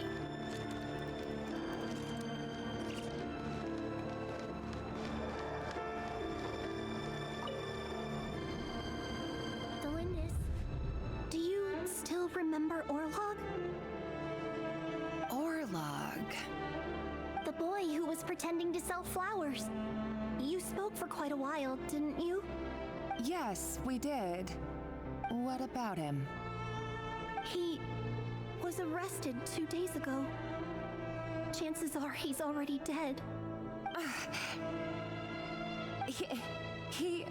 Delindis, do you still remember Orlog? Orlog? The boy who was pretending to sell flowers. You spoke for quite a while, didn't you? Yes, we did. What about him? He was arrested 2 days ago. Chances are he's already dead. He...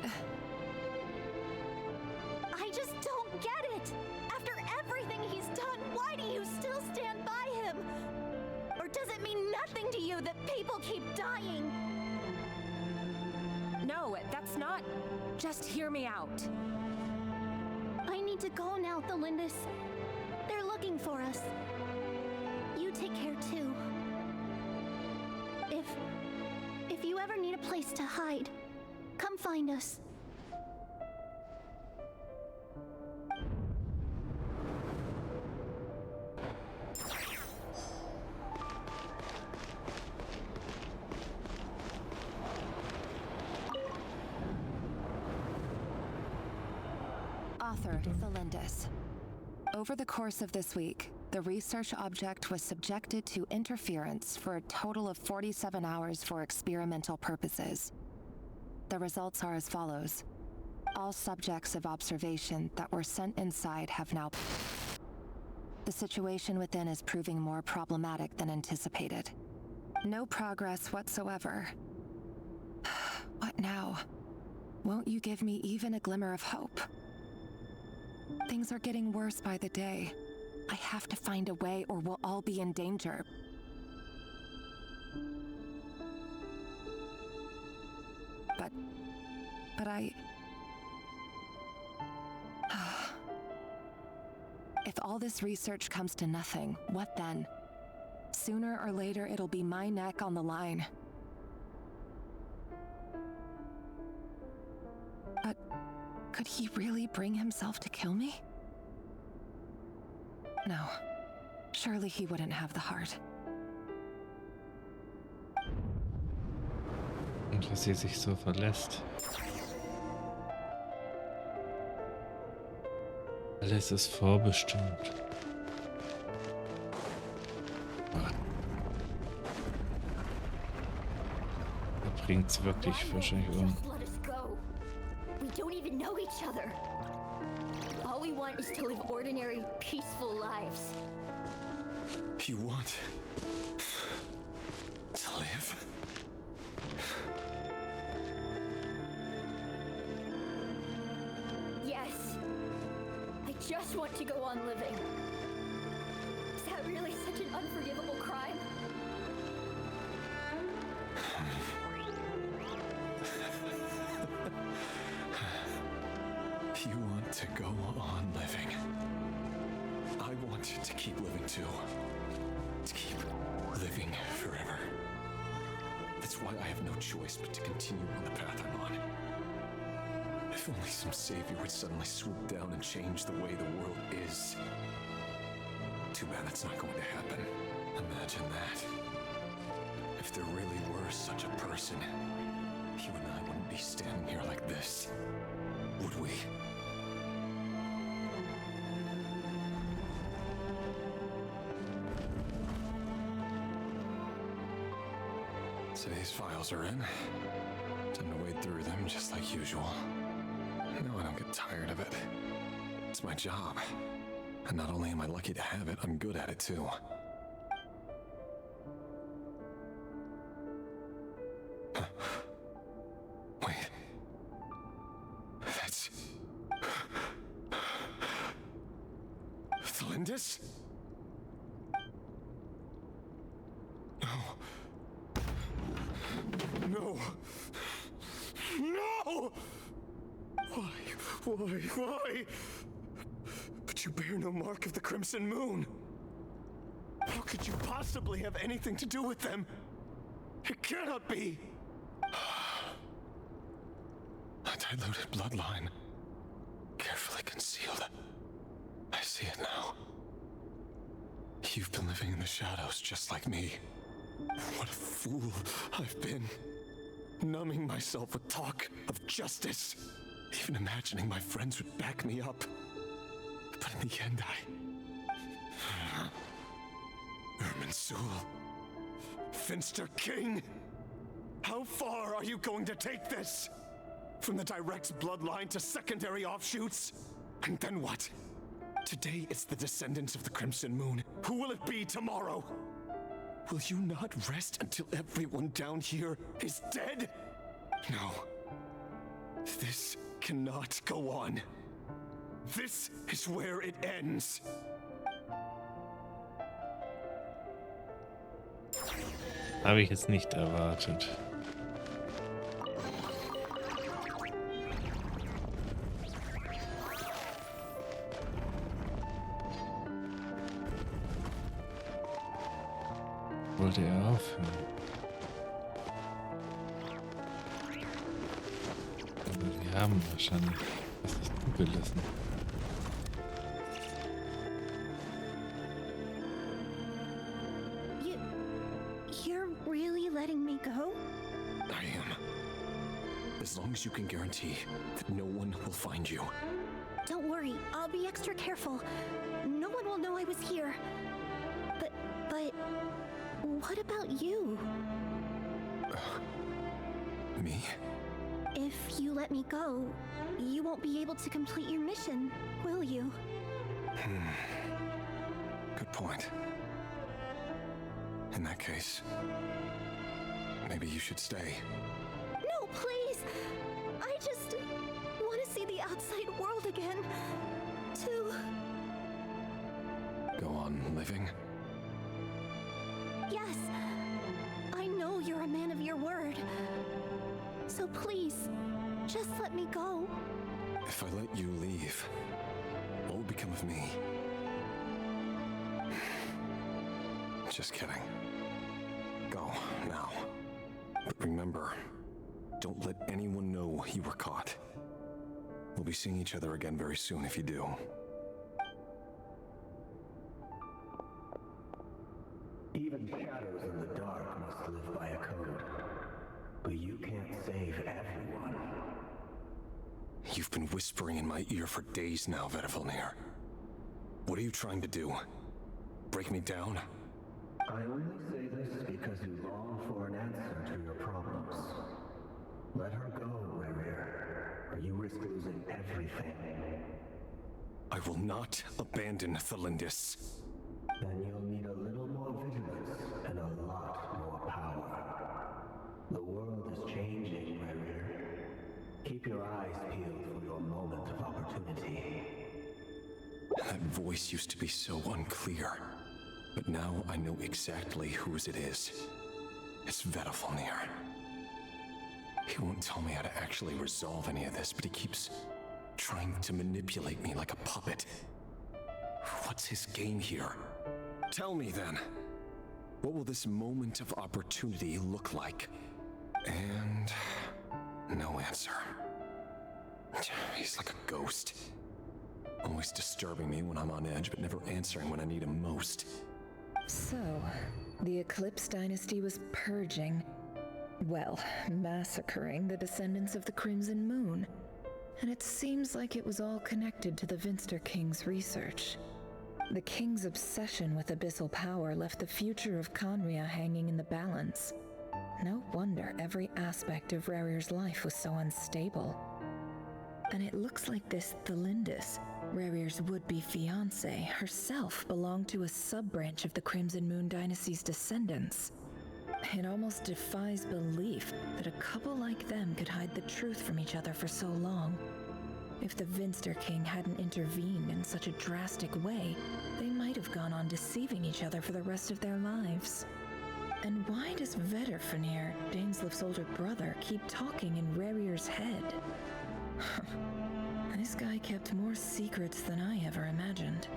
I just don't get it! After everything he's done, why do you still stand by him? Or does it mean nothing to you that people keep dying? No, that's not... Just hear me out. I need to go now, Delindis. They're looking for us. You take care too. If you ever need a place to hide, come find us. Author, Delindis. Over the course of this week, the research object was subjected to interference for a total of 47 hours for experimental purposes. The results are as follows. All subjects of observation that were sent inside have now... The situation within is proving more problematic than anticipated. No progress whatsoever. What now? Won't you give me even a glimmer of hope? Things are getting worse by the day. I have to find a way or we'll all be in danger. But I... If all this research comes to nothing, what then? Sooner or later, it'll be my neck on the line. But could he really bring himself to kill me? No. Surely he wouldn't have the heart. Und dass sie sich so verlässt. Alles ist vorbestimmt. Er bringt sie wirklich wahrscheinlich um. Let us go. We don't even know each other. All we want is to live ordinary, peaceful lives. You want to live? Yes. I just want to go on living. Is that really such an unforgivable crime? You want to go on living. I want you to keep living too. To keep living forever. That's why I have no choice but to continue on the path I'm on. If only some savior would suddenly swoop down and change the way the world is. Too bad that's not going to happen. Imagine that. If there really were such a person, you and I wouldn't be standing here like this, would we? So these files are in. Time to wade through them just like usual. No, I don't get tired of it. It's my job. And not only am I lucky to have it, I'm good at it too. Wait. That's... Thelindis? No. No! Why? But you bear no mark of the Crimson Moon. How could you possibly have anything to do with them? It cannot be. A diluted bloodline. Carefully concealed. I see it now. You've been living in the shadows just like me. What a fool I've been. Numbing myself with talk of justice. Even imagining my friends would back me up. But in the end, Irminsul. Finster King. How far are you going to take this? From the direct bloodline to secondary offshoots? And then what? Today it's the descendants of the Crimson Moon. Who will it be tomorrow? Will you not rest until everyone down here is dead? No. This cannot go on. This is where it ends. Habe ich jetzt nicht erwartet. Wollte er aufhören? Aber wir haben wahrscheinlich was nicht zugelassen. You're really letting me go? I am. As long as you can guarantee that no one will find you. Don't worry, I'll be extra careful. No one will know I was here. But what about you? Me? If you let me go, you won't be able to complete your mission, will you? Good point. In that case, maybe you should stay. No, please! I just want to see the outside world again. To... Go on living? Yes. I know you're a man of your word. So please, just let me go. If I let you leave, what will become of me? Just kidding. Go, now. But remember, don't let anyone know you were caught. We'll be seeing each other again very soon if you do. Even shadows in the dark must live by a code. But you can't save everyone. You've been whispering in my ear for days now, Vedavilnir. What are you trying to do? Break me down? I only say this because you long for an answer to your problems. Let her go, Regier, or you risk losing everything. I will not abandon Thelindis. Then you'll need a little more vigilance and a lot more power. The world is changing, Regier. Keep your eyes peeled for your moment of opportunity. That voice used to be so unclear. But now I know exactly whose it is. It's Vedalfonir. He won't tell me how to actually resolve any of this, but he keeps trying to manipulate me like a puppet. What's his game here? Tell me then. What will this moment of opportunity look like? And no answer. He's like a ghost. Always disturbing me when I'm on edge, but never answering when I need him most. So, the Eclipse dynasty was purging, well, massacring the descendants of the Crimson Moon. And it seems like it was all connected to the Vinster King's research. The King's obsession with abyssal power left the future of Conria hanging in the balance. No wonder every aspect of Rarir's life was so unstable. And it looks like this Thelindis, Rarir's would-be fiancé, herself belonged to a sub-branch of the Crimson Moon dynasty's descendants. It almost defies belief that a couple like them could hide the truth from each other for so long. If the Vinster King hadn't intervened in such a drastic way, they might have gone on deceiving each other for the rest of their lives. And why does Vedalfonir, Daneslif's older brother, keep talking in Rarir's head? This guy kept more secrets than I ever imagined.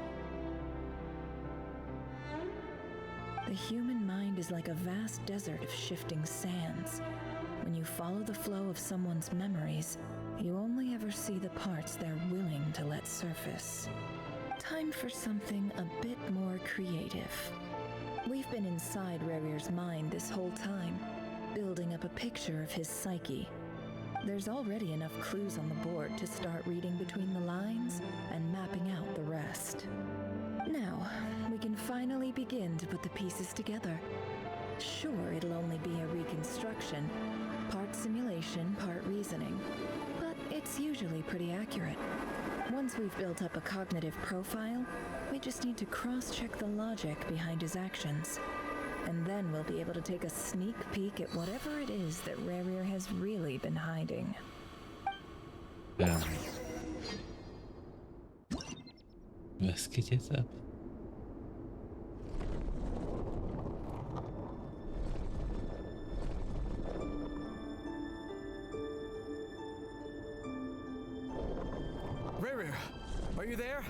The human mind is like a vast desert of shifting sands. When you follow the flow of someone's memories, you only ever see the parts they're willing to let surface. Time for something a bit more creative. We've been inside Rarir's mind this whole time, building up a picture of his psyche. There's already enough clues on the board to start reading between the lines and mapping out the rest. Now, we can finally begin to put the pieces together. Sure, it'll only be a reconstruction, part simulation, part reasoning, but it's usually pretty accurate. Once we've built up a cognitive profile, we just need to cross-check the logic behind his actions. And then we'll be able to take a sneak peek at whatever it is that Rarir has really been hiding. Ja. Was geht jetzt ab? Rarir, are you there?